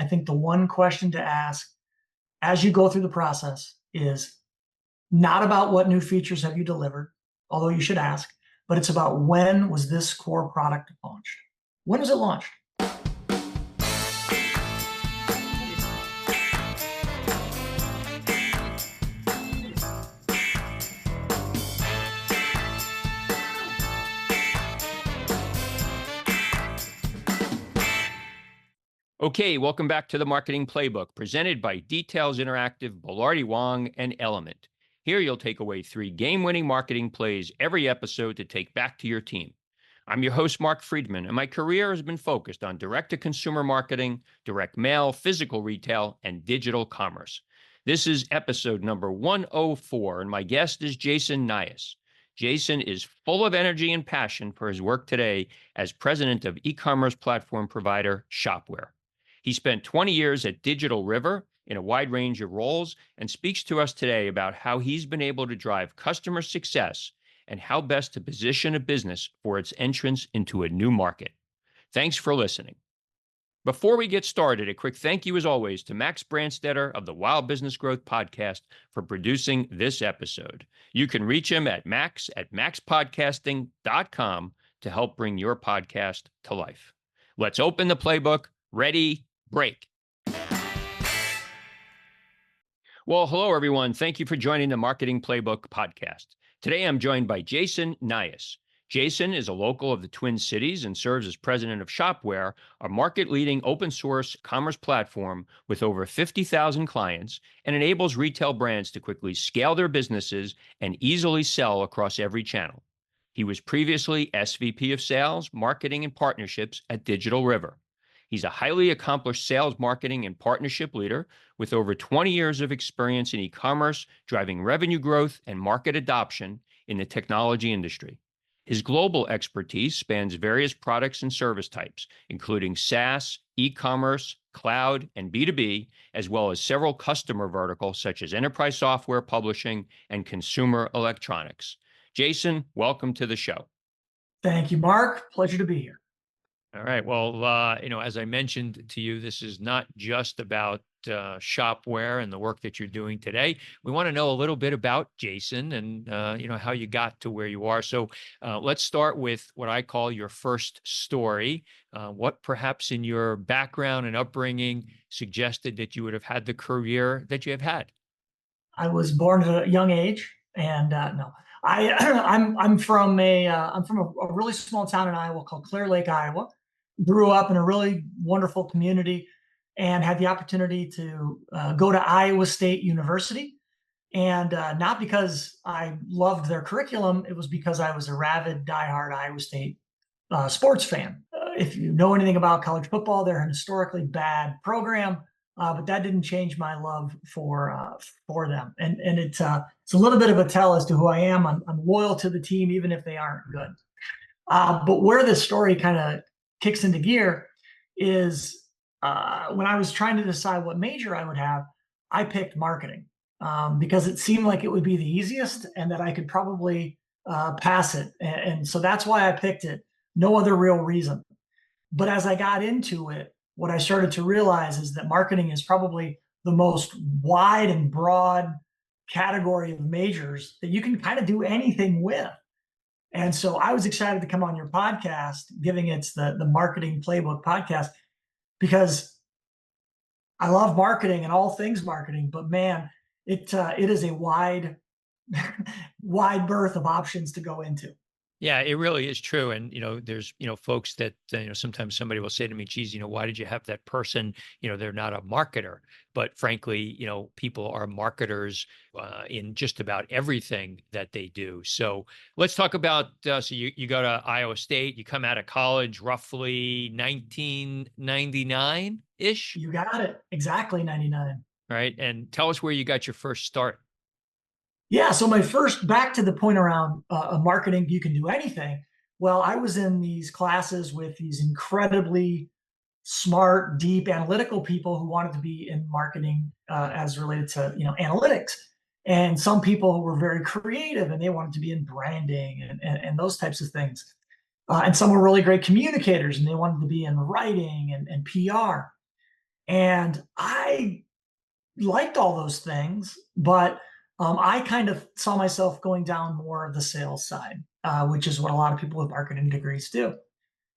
I think the one question to ask as you go through the process is not about what new features have you delivered, although you should ask, but it's about when was this core product launched? When was it launched? Okay, welcome back to the Marketing Playbook, presented by Details Interactive, Belardi Wong, and Element. Here you'll take away 3 game-winning marketing plays every episode to take back to your team. I'm your host, Mark Friedman, and my career has been focused on direct-to-consumer marketing, direct mail, physical retail, and digital commerce. This is episode number 104, and my guest is Jason Nyhus. Jason is full of energy and passion for his work today as president of e-commerce platform provider Shopware. He spent 20 years at Digital River in a wide range of roles and speaks to us today about how he's been able to drive customer success and how best to position a business for its entrance into a new market. Thanks for listening. Before we get started, a quick thank you as always to Max Branstetter of the Wild Business Growth Podcast for producing this episode. You can reach him at maxpodcasting.com to help bring your podcast to life. Let's open the playbook. Ready, break. Well, hello, everyone. Thank you for joining the Marketing Playbook podcast. Today, I'm joined by Jason Nyhus. Jason is a local of the Twin Cities and serves as president of Shopware, a market-leading open-source commerce platform with over 50,000 clients and enables retail brands to quickly scale their businesses and easily sell across every channel. He was previously SVP of Sales, Marketing, and Partnerships at Digital River. He's a highly accomplished sales, marketing, and partnership leader with over 20 years of experience in e-commerce, driving revenue growth and market adoption in the technology industry. His global expertise spans various products and service types, including SaaS, e-commerce, cloud, and B2B, as well as several customer verticals such as enterprise software, publishing, and consumer electronics. Jason, welcome to the show. Thank you, Mark. Pleasure to be here. All right. Well, as I mentioned to you, this is not just about Shopware and the work that you're doing today. We want to know a little bit about Jason and, how you got to where you are. So let's start with what I call your first story. What perhaps in your background and upbringing suggested that you would have had the career that you have had? I was born at a young age, and no, I'm from a really small town in Iowa called Clear Lake, Iowa. Grew up in a really wonderful community and had the opportunity to go to Iowa State University. And not because I loved their curriculum, it was because I was a rabid, diehard Iowa State sports fan. If you know anything about college football, they're an historically bad program, but that didn't change my love for them. And it's a little bit of a tell as to who I am. I'm loyal to the team, even if they aren't good. But where this story kind of kicks into gear is when I was trying to decide what major I would have, I picked marketing because it seemed like it would be the easiest and that I could probably pass it. And so that's why I picked it. No other real reason. But as I got into it, what I started to realize is that marketing is probably the most wide and broad category of majors that you can kind of do anything with. And so I was excited to come on your podcast, giving it's the Marketing Playbook podcast, because I love marketing and all things marketing, but man, it is a wide berth of options to go into. Yeah, it really is true. And, there's, folks that, sometimes somebody will say to me, geez, why did you have that person? They're not a marketer. But frankly, people are marketers in just about everything that they do. So let's talk about, so you go to Iowa State, you come out of college roughly 1999-ish? You got it. Exactly 99. Right. And tell us where you got your first start. Yeah, so my first, back to the point around marketing, you can do anything. Well, I was in these classes with these incredibly smart, deep, analytical people who wanted to be in marketing as related to analytics, and some people who were very creative and they wanted to be in branding and those types of things. And some were really great communicators and they wanted to be in writing and PR. And I liked all those things, but I kind of saw myself going down more of the sales side, which is what a lot of people with marketing degrees do.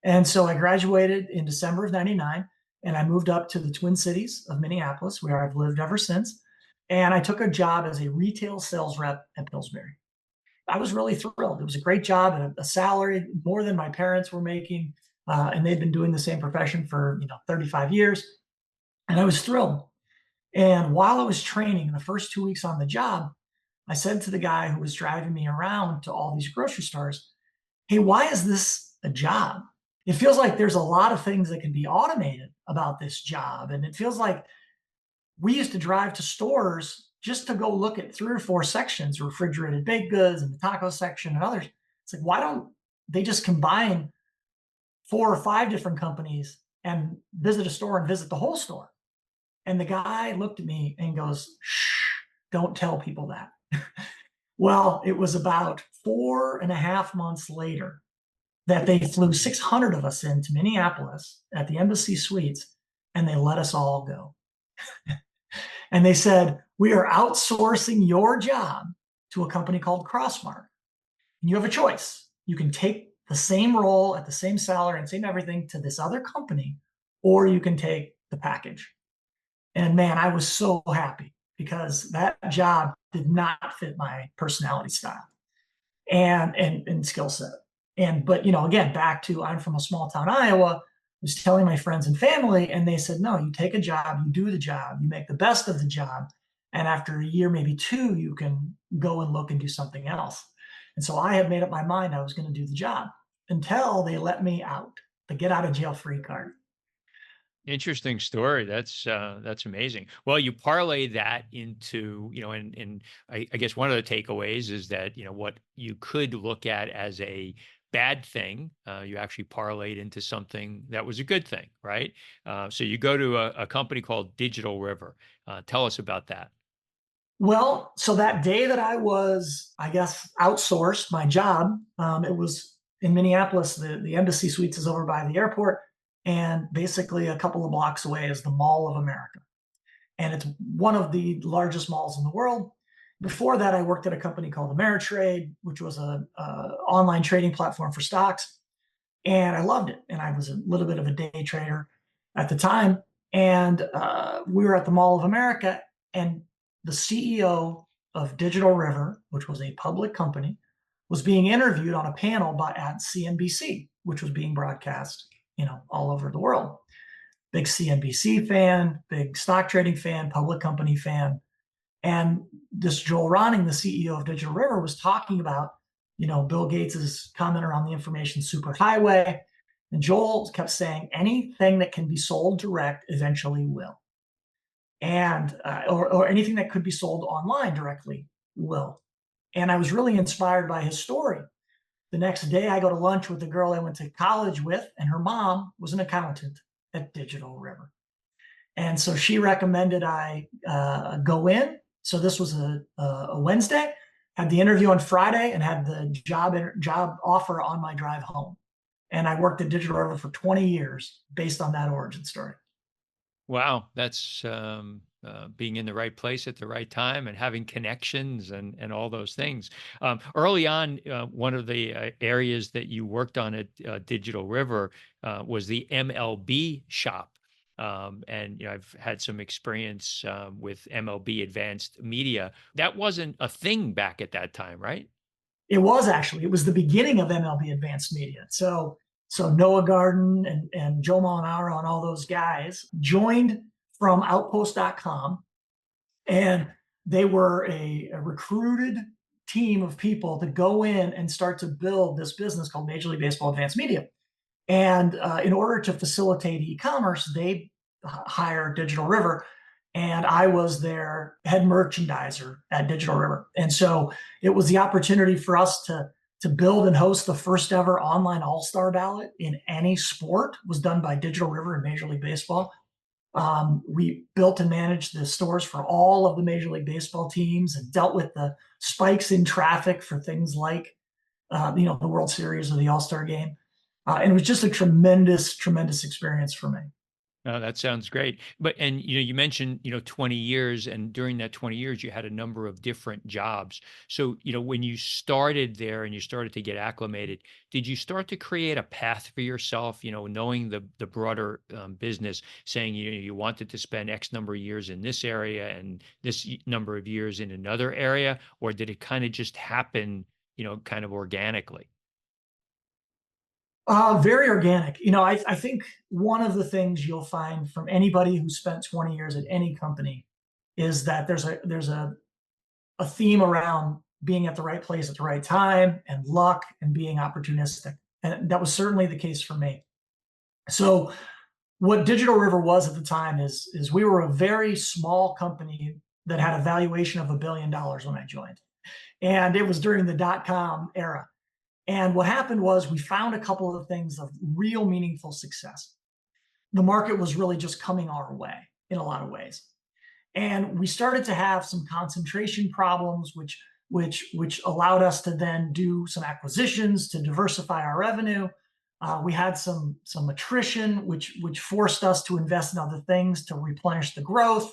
And so I graduated in December of 99 and I moved up to the Twin Cities of Minneapolis, where I've lived ever since. And I took a job as a retail sales rep at Pillsbury. I was really thrilled. It was a great job and a salary more than my parents were making. And they'd been doing the same profession for 35 years. And I was thrilled. And while I was training, the first 2 weeks on the job, I said to the guy who was driving me around to all these grocery stores, hey, why is this a job? It feels like there's a lot of things that can be automated about this job. And it feels like we used to drive to stores just to go look at 3 or 4 sections, refrigerated baked goods and the taco section and others. It's like, why don't they just combine 4 or 5 different companies and visit a store and visit the whole store? And the guy looked at me and goes, shh, don't tell people that. Well, it was about 4.5 months later that they flew 600 of us into Minneapolis at the Embassy Suites and they let us all go. And they said, we are outsourcing your job to a company called Crossmark. And you have a choice. You can take the same role at the same salary and same everything to this other company, or you can take the package. And man, I was so happy because that job did not fit my personality style and skill set. And but again, back to I'm from a small town, Iowa. I was telling my friends and family, and they said, no, you take a job, you do the job, you make the best of the job. And after a year, maybe 2, you can go and look and do something else. And so I had made up my mind I was going to do the job until they let me out, the get out of jail free card. Interesting story. That's amazing. Well, you parlay that into, and I guess one of the takeaways is that, what you could look at as a bad thing, you actually parlayed into something that was a good thing, right? So you go to a company called Digital River. Tell us about that. Well, so that day that I was, I guess, outsourced my job, it was in Minneapolis. The Embassy Suites is over by the airport, and basically a couple of blocks away is the Mall of America. And it's one of the largest malls in the world. Before that, I worked at a company called Ameritrade, which was a online trading platform for stocks, and I loved it. And I was a little bit of a day trader at the time. And we were at the Mall of America, and the CEO of Digital River, which was a public company, was being interviewed on a panel at CNBC, which was being broadcast, all over the world. Big CNBC fan, big stock trading fan, public company fan. And this Joel Ronning, the CEO of Digital River, was talking about, Bill Gates's comment around the information superhighway. And Joel kept saying, anything that can be sold direct eventually will. And or anything that could be sold online directly will. And I was really inspired by his story. The next day, I go to lunch with the girl I went to college with, and her mom was an accountant at Digital River. And so she recommended I go in. So this was a Wednesday, had the interview on Friday, and had the job offer on my drive home. And I worked at Digital River for 20 years based on that origin story. Wow, that's being in the right place at the right time and having connections and all those things. Early on, one of the areas that you worked on at Digital River was the MLB shop. And I've had some experience with MLB Advanced Media. That wasn't a thing back at that time, right? It was the beginning of MLB Advanced Media. So Noah Garden and Joe Molinaro and all those guys joined from Outpost.com, and they were a recruited team of people to go in and start to build this business called Major League Baseball Advanced Media. And in order to facilitate e-commerce, they hired Digital River, and I was their head merchandiser at Digital River. And so it was the opportunity for us to build and host the first ever online all-star ballot in any sport. Was done by Digital River in Major League Baseball. We built and managed the stores for all of the Major League Baseball teams and dealt with the spikes in traffic for things like the World Series or the All-Star game. And it was just a tremendous, tremendous experience for me. Oh, that sounds great. But and you mentioned, 20 years, and during that 20 years you had a number of different jobs. So, when you started there and you started to get acclimated, did you start to create a path for yourself, knowing the broader business, saying you wanted to spend X number of years in this area and this number of years in another area, or did it kind of just happen, kind of organically? Very organic. I think one of the things you'll find from anybody who spent 20 years at any company is that there's a theme around being at the right place at the right time and luck and being opportunistic. And that was certainly the case for me. So what Digital River was at the time is we were a very small company that had a valuation of $1 billion when I joined. And it was during the dot-com era. And what happened was we found a couple of things of real meaningful success. The market was really just coming our way in a lot of ways. And we started to have some concentration problems, which allowed us to then do some acquisitions to diversify our revenue. We had some attrition, which forced us to invest in other things to replenish the growth,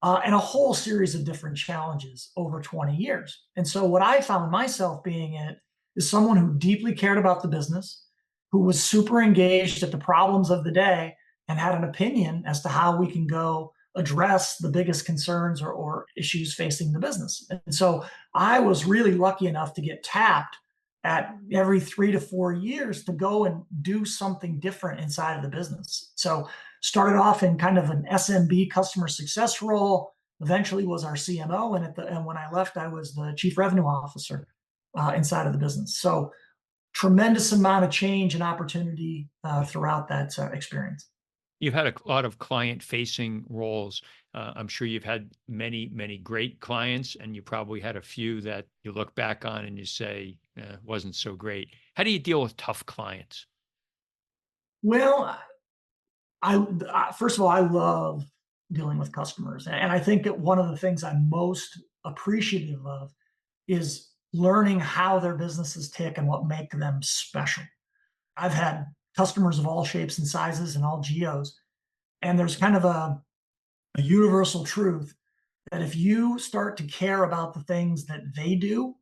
and a whole series of different challenges over 20 years. And so what I found myself being in is someone who deeply cared about the business, who was super engaged at the problems of the day, and had an opinion as to how we can go address the biggest concerns or issues facing the business. And so I was really lucky enough to get tapped at every 3 to 4 years to go and do something different inside of the business. So started off in kind of an SMB customer success role, eventually was our CMO. And when I left, I was the chief revenue officer inside of the business. So tremendous amount of change and opportunity throughout that experience. You've had a lot of client-facing roles. I'm sure you've had many, many great clients, and you probably had a few that you look back on and you say, wasn't so great. How do you deal with tough clients? Well, first of all, I love dealing with customers, and I think that one of the things I'm most appreciative of is learning how their businesses tick and what make them special. I've had customers of all shapes and sizes and all geos, and there's kind of a universal truth that if you start to care about the things that they do,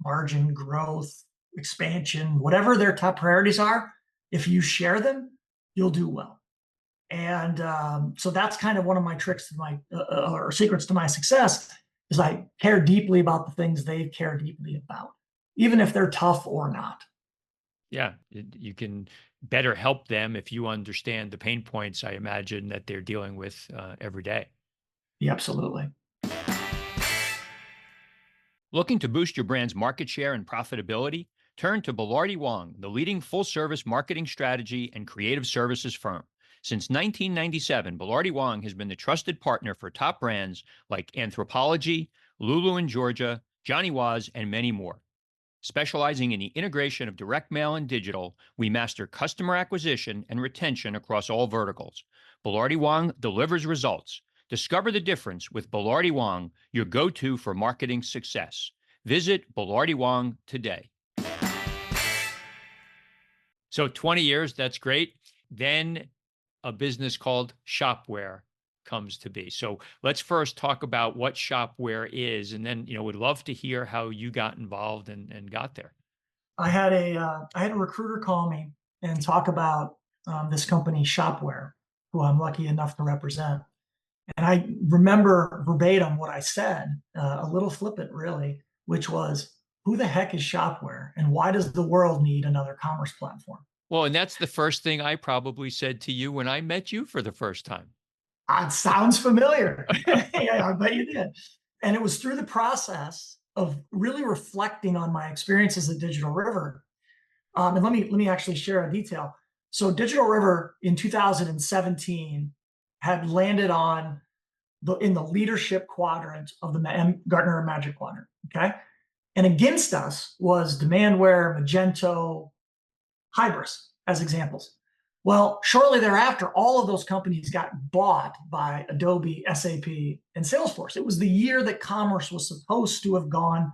margin, growth, expansion, whatever their top priorities are, if you share them, you'll do well. And so that's kind of one of my tricks to my or secrets to my success is I care deeply about the things they care deeply about, even if they're tough or not. Yeah, you can better help them if you understand the pain points, I imagine, that they're dealing with every day. Yeah, absolutely. Looking to boost your brand's market share and profitability? Turn to Bilardi Wong, the leading full-service marketing strategy and creative services firm. Since 1997, Bilardi Wong has been the trusted partner for top brands like Anthropologie, Lulu in Georgia, Johnny Was, and many more. Specializing in the integration of direct mail and digital, we master customer acquisition and retention across all verticals. Bilardi Wong delivers results. Discover the difference with Bilardi Wong, your go-to for marketing success. Visit Bilardi Wong today. So 20 years, that's great. Then a business called Shopware comes to be. So let's first talk about what Shopware is, and then would love to hear how you got involved and got there. I had a recruiter call me and talk about this company Shopware, who I'm lucky enough to represent. And I remember verbatim what I said, a little flippant, really, which was, "Who the heck is Shopware, and why does the world need another commerce platform?" Well, and that's the first thing I probably said to you when I met you for the first time. It sounds familiar. Yeah, I bet you did. And it was through the process of really reflecting on my experiences at Digital River. And let me actually share a detail. So Digital River in 2017 had landed on in the leadership quadrant of the Gartner Magic Quadrant. Okay, and against us was Demandware, Magento, Hybris as examples. Well, shortly thereafter, all of those companies got bought by Adobe, SAP, and Salesforce. It was the year that commerce was supposed to have gone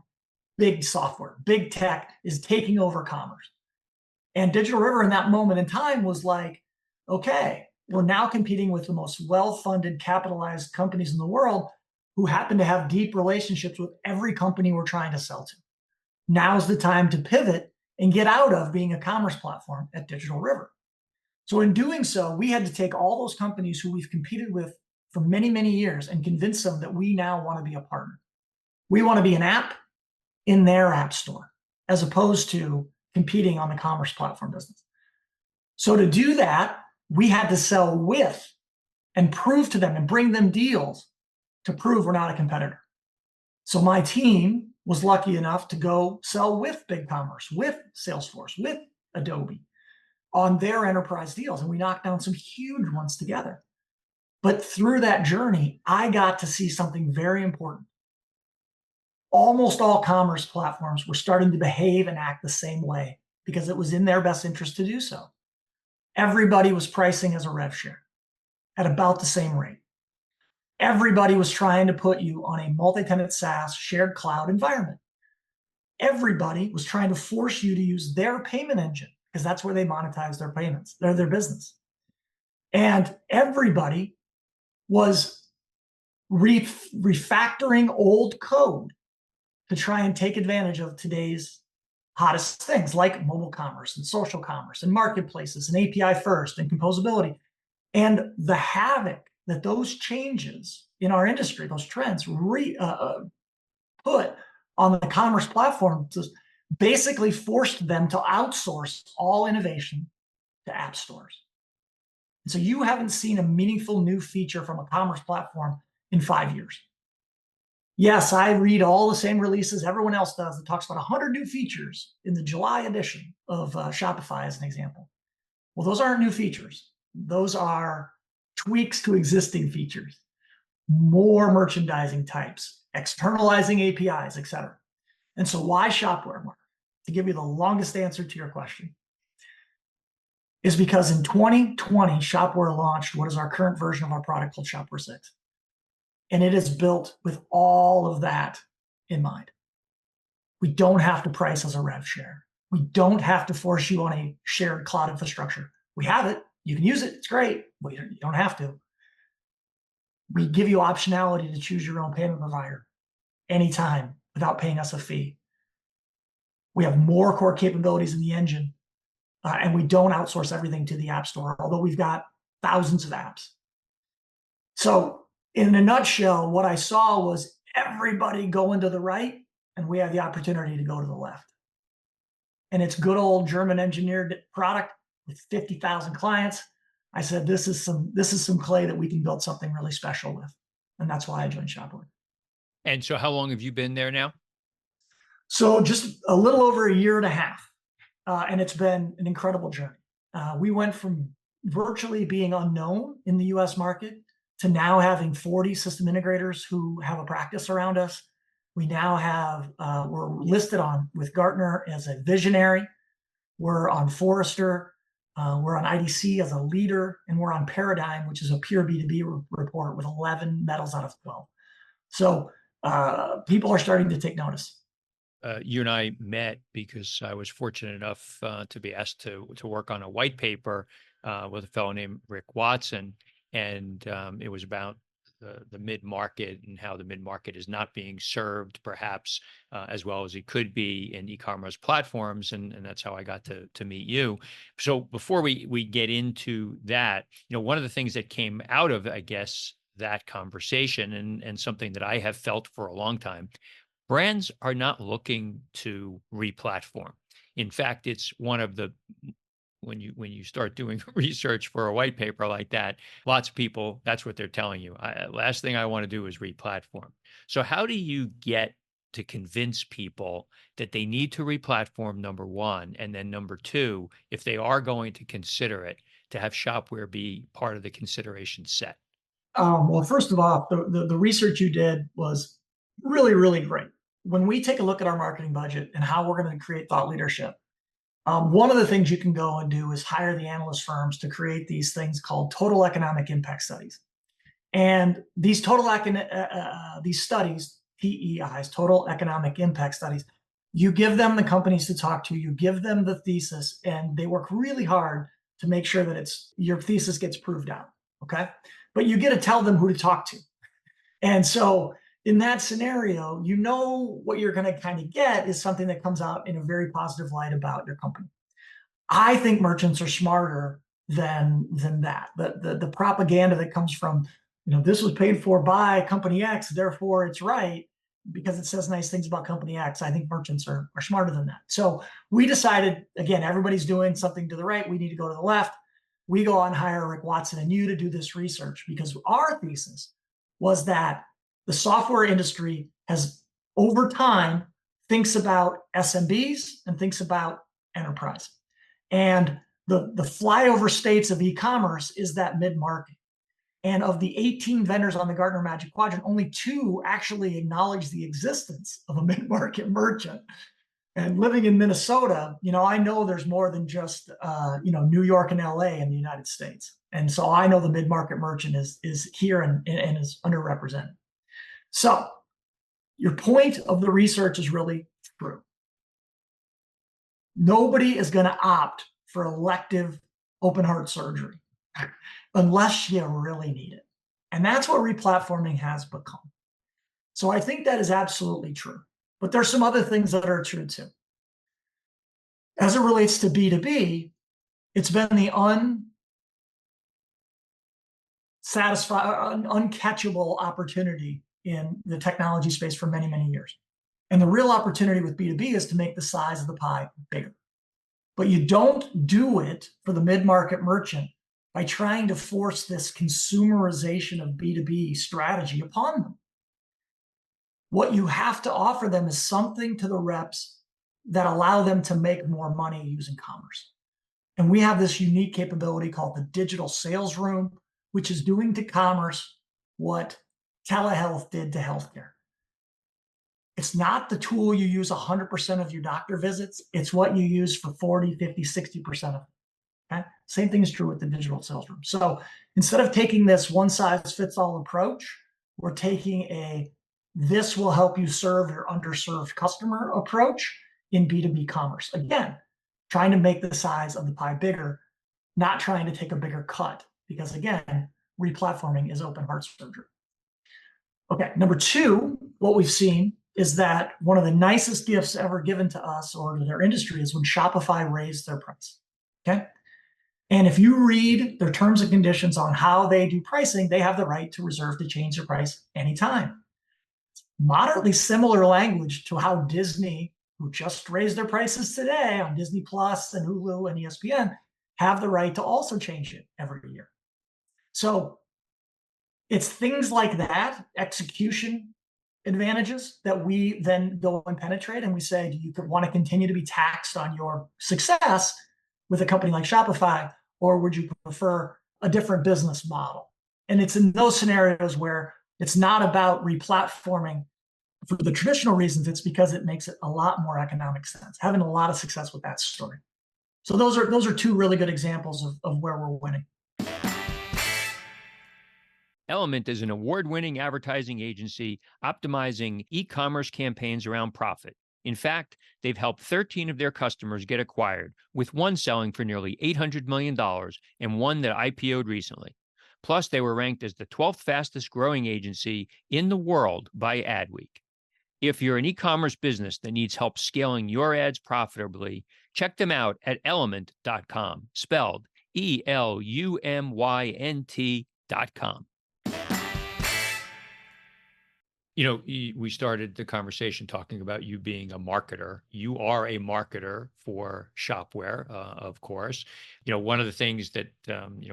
big software, big tech is taking over commerce. And Digital River in that moment in time was like, okay, we're now competing with the most well-funded, capitalized companies in the world who happen to have deep relationships with every company we're trying to sell to. Now's the time to pivot and get out of being a commerce platform at Digital River. So in doing so, we had to take all those companies who we've competed with for many, many years and convince them that we now want to be a partner. We want to be an app in their app store, as opposed to competing on the commerce platform business. So to do that, we had to sell with and prove to them and bring them deals to prove we're not a competitor. So my team was lucky enough to go sell with BigCommerce, with Salesforce, with Adobe on their enterprise deals. And we knocked down some huge ones together. But through that journey, I got to see something very important. Almost all commerce platforms were starting to behave and act the same way because it was in their best interest to do so. Everybody was pricing as a rev share at about the same rate. Everybody was trying to put you on a multi-tenant SaaS shared cloud environment. Everybody was trying to force you to use their payment engine because that's where they monetize their payments, their business. And everybody was refactoring old code to try and take advantage of today's hottest things like mobile commerce and social commerce and marketplaces and API first and composability. And the havoc that those changes in our industry, those trends put on the commerce platform, just basically forced them to outsource all innovation to app stores. And so you haven't seen a meaningful new feature from a commerce platform in 5 years. Yes, I read all the same releases everyone else does that talks about 100 new features in the July edition of Shopify as an example. Well, those aren't new features. Those are tweaks to existing features, more merchandising types, externalizing APIs, etc. And so why Shopware? To give you the longest answer to your question, is because in 2020, Shopware launched what is our current version of our product called Shopware 6. And it is built with all of that in mind. We don't have to price as a rev share. We don't have to force you on a shared cloud infrastructure. We have it. You can use it. It's great, but you don't have to. We give you optionality to choose your own payment provider anytime without paying us a fee. We have more core capabilities in the engine, and we don't outsource everything to the App Store, although we've got thousands of apps. So in a nutshell, what I saw was everybody going to the right, and we had the opportunity to go to the left. And it's good old German engineered product with 50,000 clients. I said, this is some clay that we can build something really special with. And that's why I joined Shopware. And so how long have you been there now? So just a little over a year and a half. And it's been an incredible journey. We went from virtually being unknown in the US market to now having 40 system integrators who have a practice around us. We now have, we're listed on with Gartner as a visionary. We're on Forrester. We're on IDC as a leader, and we're on Paradigm, which is a pure B2B report with 11 medals out of 12. So people are starting to take notice. You and I met because I was fortunate enough to be asked to work on a white paper with a fellow named Rick Watson, and it was about the mid-market and how the mid-market is not being served perhaps as well as it could be in e-commerce platforms, and that's how I got to meet you. So before we get into that, one of the things that came out of, I guess, that conversation and something that I have felt for a long time, brands are not looking to re-platform. In fact, it's one of the when you start doing research for a white paper like that, lots of people, that's what they're telling you. Last thing I want to do is re-platform. So how do you get to convince people that they need to re-platform, number one, and then number two, if they are going to consider it, to have Shopware be part of the consideration set? Well, first of all, the research you did was really, really great. When we take a look at our marketing budget and how we're going to create thought leadership, one of the things you can go and do is hire the analyst firms to create these things called total economic impact studies. And these these studies, TEIs, total economic impact studies, you give them the companies to talk to, you give them the thesis, and they work really hard to make sure that your thesis gets proved out. Okay. But you get to tell them who to talk to. And so in that scenario, what you're going to kind of get is something that comes out in a very positive light about your company. I think merchants are smarter than that. The propaganda that comes from, this was paid for by company X, therefore it's right because it says nice things about company X. I think merchants are smarter than that. So we decided, again, everybody's doing something to the right. We need to go to the left. We go and hire Rick Watson and you to do this research because our thesis was that the software industry has, over time, thinks about SMBs and thinks about enterprise. And the flyover states of e-commerce is that mid-market. And of the 18 vendors on the Gartner Magic Quadrant, only 2 actually acknowledge the existence of a mid-market merchant. And living in Minnesota, I know there's more than just, New York and LA in the United States. And so I know the mid-market merchant is here and is underrepresented. So your point of the research is really true. Nobody is going to opt for elective open heart surgery unless you really need it. And that's what replatforming has become. So I think that is absolutely true. But there's some other things that are true too. As it relates to B2B, it's been the uncatchable opportunity in the technology space for many, many years. And the real opportunity with B2B is to make the size of the pie bigger. But you don't do it for the mid-market merchant by trying to force this consumerization of B2B strategy upon them. What you have to offer them is something to the reps that allow them to make more money using commerce. And we have this unique capability called the digital sales room, which is doing to commerce what telehealth did to healthcare. It's not the tool you use 100% of your doctor visits. It's what you use for 40, 50, 60% of it. Okay? Same thing is true with the digital sales room. So instead of taking this one-size-fits-all approach, we're taking this will help you serve your underserved customer approach in B2B commerce. Again, trying to make the size of the pie bigger, not trying to take a bigger cut, because again, replatforming is open heart surgery. Okay, number 2, what we've seen is that one of the nicest gifts ever given to us or to their industry is when Shopify raised their price. Okay. And if you read their terms and conditions on how they do pricing, they have the right to reserve to change their price anytime. Moderately similar language to how Disney, who just raised their prices today on Disney Plus and Hulu and ESPN, have the right to also change it every year. So it's things like that, execution advantages, that we then go and penetrate. And we say, do you want to continue to be taxed on your success with a company like Shopify, or would you prefer a different business model? And it's in those scenarios where it's not about replatforming for the traditional reasons. It's because it makes it a lot more economic sense, having a lot of success with that story. So those are 2 really good examples of where we're winning. Element is an award-winning advertising agency optimizing e-commerce campaigns around profit. In fact, they've helped 13 of their customers get acquired, with one selling for nearly $800 million and one that IPO'd recently. Plus, they were ranked as the 12th fastest growing agency in the world by Adweek. If you're an e-commerce business that needs help scaling your ads profitably, check them out at element.com, spelled ELUMYNT.com. We started the conversation talking about you being a marketer. You are a marketer for Shopware, of course. One of the things that,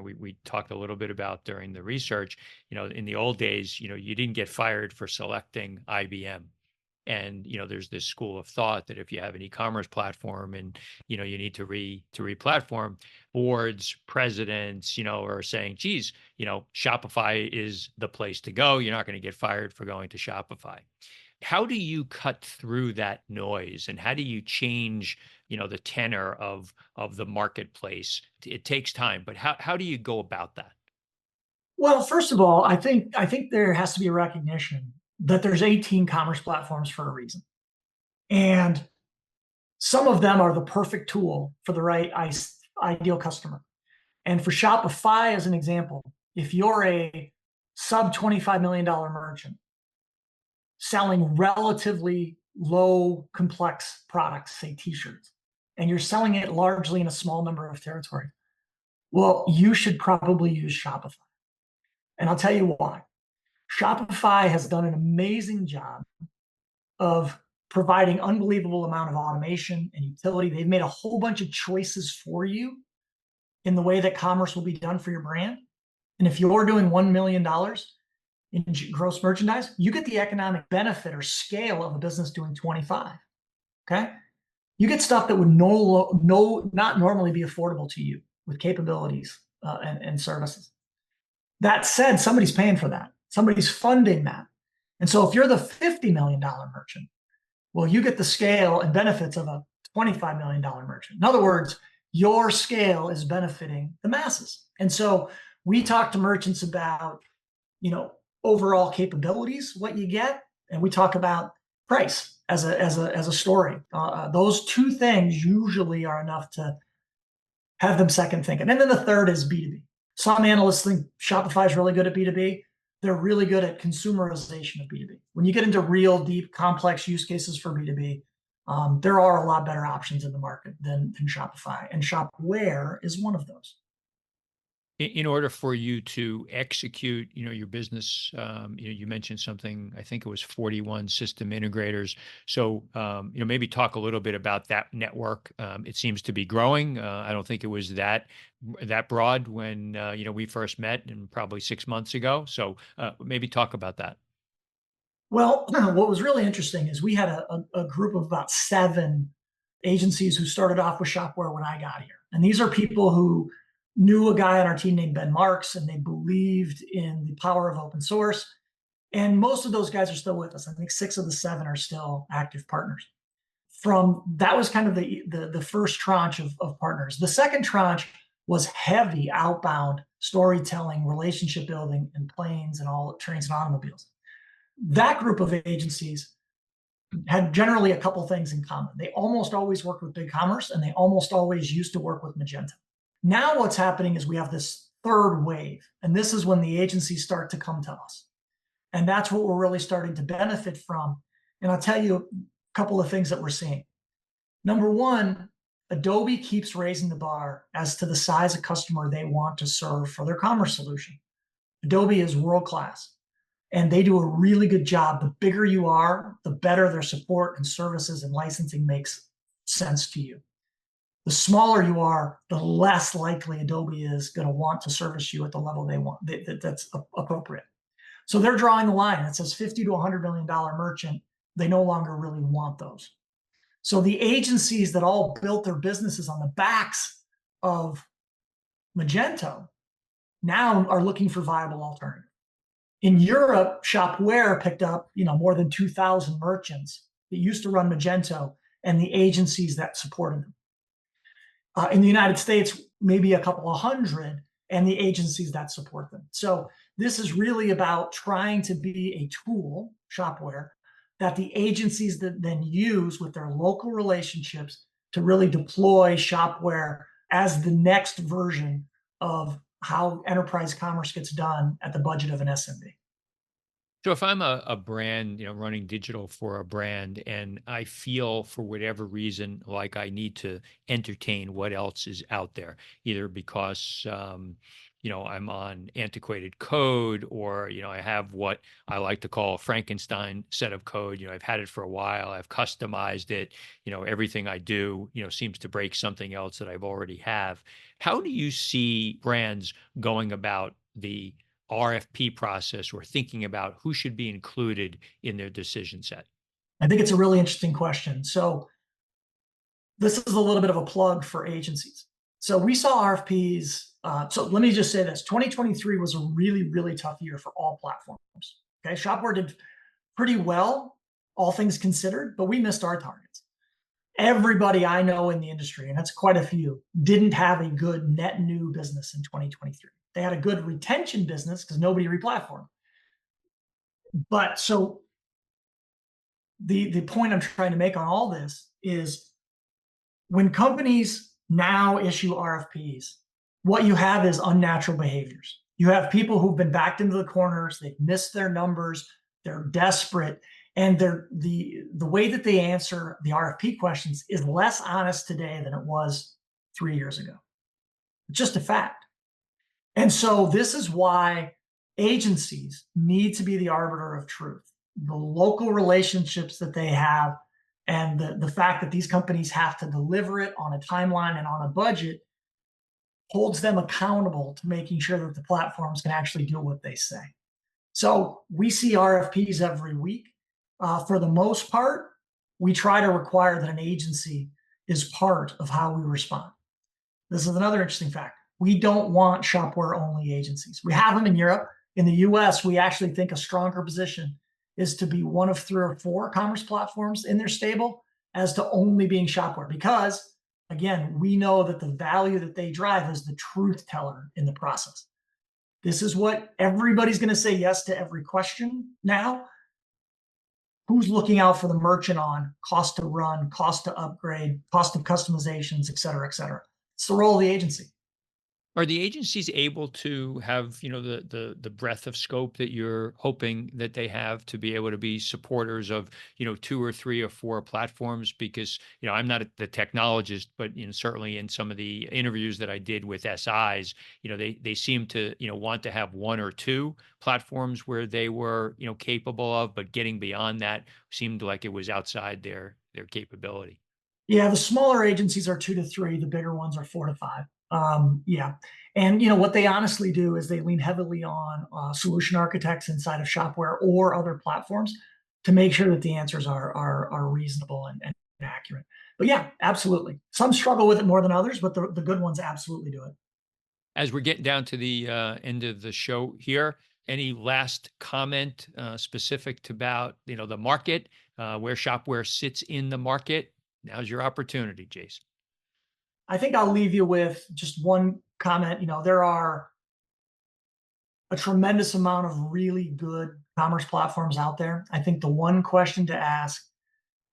we talked a little bit about during the research, in the old days, you didn't get fired for selecting IBM. And, there's this school of thought that if you have an e-commerce platform and, you need to re-platform, boards, presidents, are saying, geez, Shopify is the place to go. You're not going to get fired for going to Shopify. How do you cut through that noise, and how do you change, the tenor of the marketplace? It takes time, but how do you go about that? Well, first of all, I think there has to be a recognition that there's 18 commerce platforms for a reason. And some of them are the perfect tool for the right ideal customer. And for Shopify, as an example, if you're a sub $25 million merchant selling relatively low complex products, say t-shirts, and you're selling it largely in a small number of territories, well, you should probably use Shopify. And I'll tell you why. Shopify has done an amazing job of providing unbelievable amount of automation and utility. They've made a whole bunch of choices for you in the way that commerce will be done for your brand. And if you're doing $1 million in gross merchandise, you get the economic benefit or scale of a business doing 25. Okay. You get stuff that would not normally be affordable to you with capabilities and services. That said, somebody's paying for that. Somebody's funding that. And so if you're the $50 million merchant, well, you get the scale and benefits of a $25 million merchant. In other words, your scale is benefiting the masses. And so we talk to merchants about, overall capabilities, what you get, and we talk about price as a story. Those two things usually are enough to have them second thinking. And then the third is B2B. Some analysts think Shopify is really good at B2B. They're really good at consumerization of B2B. When you get into real deep, complex use cases for B2B, there are a lot better options in the market than Shopify, and Shopware is one of those. In order for you to execute, your business, you mentioned something, I think it was 41 system integrators. So, maybe talk a little bit about that network. It seems to be growing. I don't think it was that broad when, we first met, and probably 6 months ago. So maybe talk about that. Well, what was really interesting is we had a group of about 7 agencies who started off with Shopware when I got here. And these are people who knew a guy on our team named Ben Marks, and they believed in the power of open source. And most of those guys are still with us. I think 6 of the 7 are still active partners. That was kind of the first tranche of partners. The second tranche was heavy outbound storytelling, relationship building, and planes and all trains and automobiles. That group of agencies had generally a couple things in common. They almost always worked with BigCommerce, and they almost always used to work with Magento. Now what's happening is we have this third wave, and this is when the agencies start to come to us. And that's what we're really starting to benefit from. And I'll tell you a couple of things that we're seeing. Number one, Adobe keeps raising the bar as to the size of customer they want to serve for their commerce solution. Adobe is world-class, and they do a really good job. The bigger you are, the better their support and services and licensing makes sense to you. The smaller you are, the less likely Adobe is going to want to service you at the level they want that's appropriate. So they're drawing the line. It says $50 to $100 million merchant. They no longer really want those. So the agencies that all built their businesses on the backs of Magento now are looking for viable alternatives. In Europe, Shopware picked up more than 2,000 merchants that used to run Magento and the agencies that supported them. In the United States, maybe a couple of hundred, and the agencies that support them. So this is really about trying to be a tool, Shopware, that the agencies that then use with their local relationships to really deploy Shopware as the next version of how enterprise commerce gets done at the budget of an SMB. So if I'm a brand, running digital for a brand, and I feel for whatever reason like I need to entertain what else is out there, either because I'm on antiquated code, or I have what I like to call a Frankenstein set of code. I've had it for a while. I've customized it. Everything I do, seems to break something else that I've already have. How do you see brands going about the RFP process, or thinking about who should be included in their decision set? I think it's a really interesting question. So this is a little bit of a plug for agencies. So we saw RFPs. So let me just say this: 2023 was a really, really tough year for all platforms. Okay, Shopware did pretty well, all things considered, but we missed our targets. Everybody I know in the industry, and that's quite a few, didn't have a good net new business in 2023. They had a good retention business because nobody replatformed. But so the point I'm trying to make on all this is when companies now issue RFPs, what you have is unnatural behaviors. You have people who've been backed into the corners, they've missed their numbers, they're desperate, and the way that they answer the RFP questions is less honest today than it was 3 years ago. It's just a fact. And so this is why agencies need to be the arbiter of truth. The local relationships that they have and the fact that these companies have to deliver it on a timeline and on a budget holds them accountable to making sure that the platforms can actually do what they say. So we see RFPs every week. For the most part, we try to require that an agency is part of how we respond. This is another interesting fact. We don't want shopware only agencies. We have them in Europe. In the US, we actually think a stronger position is to be one of 3 or 4 commerce platforms in their stable as to only being shopware. Because again, we know that the value that they drive is the truth teller in the process. This is what everybody's going to say yes to every question now. Who's looking out for the merchant on cost to run, cost to upgrade, cost of customizations, et cetera, et cetera. It's the role of the agency. Are the agencies able to have, the breadth of scope that you're hoping that they have to be able to be supporters of, 2 or 3 or 4 platforms? Because, I'm not the technologist, but certainly in some of the interviews that I did with SIs, they seem to, want to have 1 or 2 platforms where they were, capable of, but getting beyond that seemed like it was outside their capability. Yeah, the smaller agencies are 2 to 3, the bigger ones are 4 to 5. Yeah. And what they honestly do is they lean heavily on solution architects inside of Shopware or other platforms to make sure that the answers are reasonable and accurate. But yeah, absolutely. Some struggle with it more than others, but the good ones absolutely do it. As we're getting down to the end of the show here, any last comment specific to about the market, where Shopware sits in the market? Now's your opportunity, Jason. I think I'll leave you with just one comment. There are a tremendous amount of really good commerce platforms out there. I think the one question to ask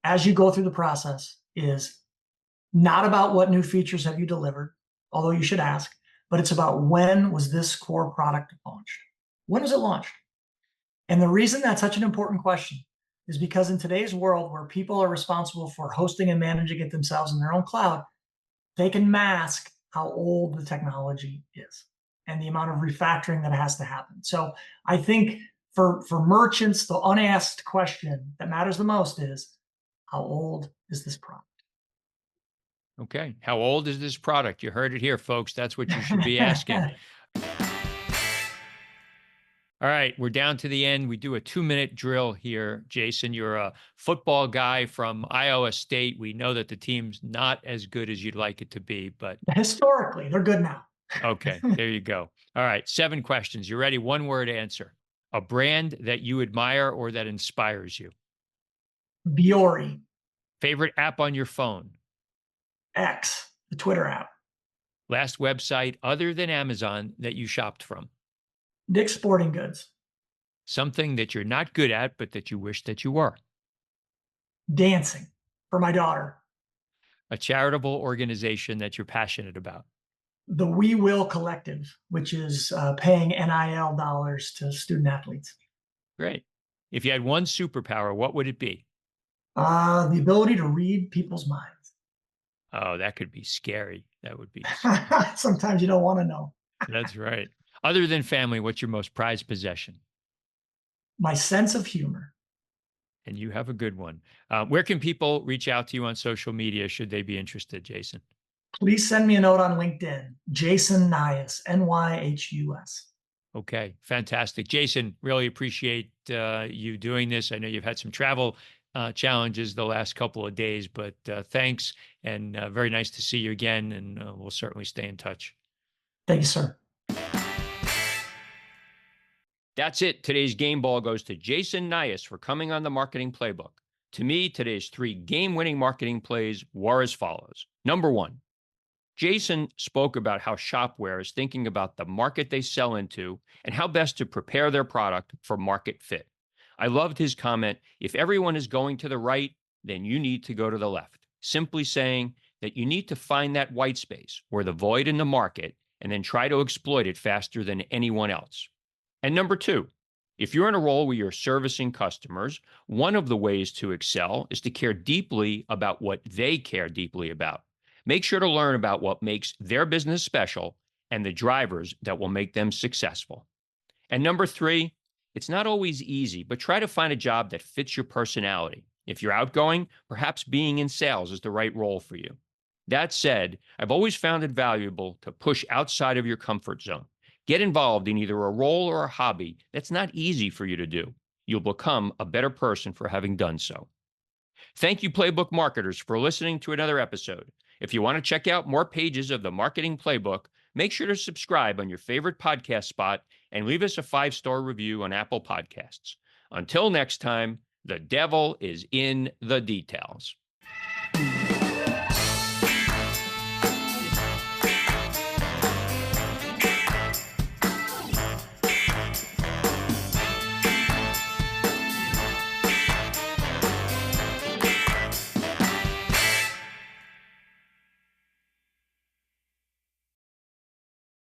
as you go through the process is not about what new features have you delivered, although you should ask, but it's about when was this core product launched? When was it launched? And the reason that's such an important question is because in today's world where people are responsible for hosting and managing it themselves in their own cloud, they can mask how old the technology is and the amount of refactoring that has to happen. So I think for merchants, the unasked question that matters the most is how old is this product? Okay. How old is this product? You heard it here, folks. That's what you should be asking. All right, we're down to the end. We do a 2-minute drill here. Jason, you're a football guy from Iowa State. We know that the team's not as good as you'd like it to be, but Historically, they're good now. okay, there you go. All right, 7 questions. You ready? 1-word answer. A brand that you admire or that inspires you. Biore, Favorite app on your phone. X, the Twitter app. Last website other than Amazon that you shopped from. Dick's Sporting Goods. Something that you're not good at, but that you wish that you were. Dancing for my daughter. A charitable organization that you're passionate about. The We Will Collective, which is paying NIL dollars to student athletes. Great. If you had one superpower, what would it be? The ability to read people's minds. Oh, that could be scary. That would be. Sometimes you don't want to know. That's right. Other than family, what's your most prized possession? My sense of humor. And you have a good one. Where can people reach out to you on social media should they be interested, Jason? Please send me a note on LinkedIn. Jason Nyhus, Nyhus. Okay, fantastic. Jason, really appreciate you doing this. I know you've had some travel challenges the last couple of days, but thanks. And very nice to see you again. And we'll certainly stay in touch. Thank you, sir. That's it. Today's game ball goes to Jason Nyhus for coming on the Marketing Playbook. To me, today's 3 game-winning marketing plays were as follows. Number 1, Jason spoke about how Shopware is thinking about the market they sell into and how best to prepare their product for market fit. I loved his comment, if everyone is going to the right, then you need to go to the left. Simply saying that you need to find that white space or the void in the market and then try to exploit it faster than anyone else. And number two, if you're in a role where you're servicing customers, one of the ways to excel is to care deeply about what they care deeply about. Make sure to learn about what makes their business special and the drivers that will make them successful. And number three, it's not always easy, but try to find a job that fits your personality. If you're outgoing, perhaps being in sales is the right role for you. That said, I've always found it valuable to push outside of your comfort zone. Get involved in either a role or a hobby that's not easy for you to do. You'll become a better person for having done so. Thank you, Playbook marketers, for listening to another episode. If you want to check out more pages of the Marketing Playbook, make sure to subscribe on your favorite podcast spot and leave us a 5-star review on Apple Podcasts. Until next time, the devil is in the details.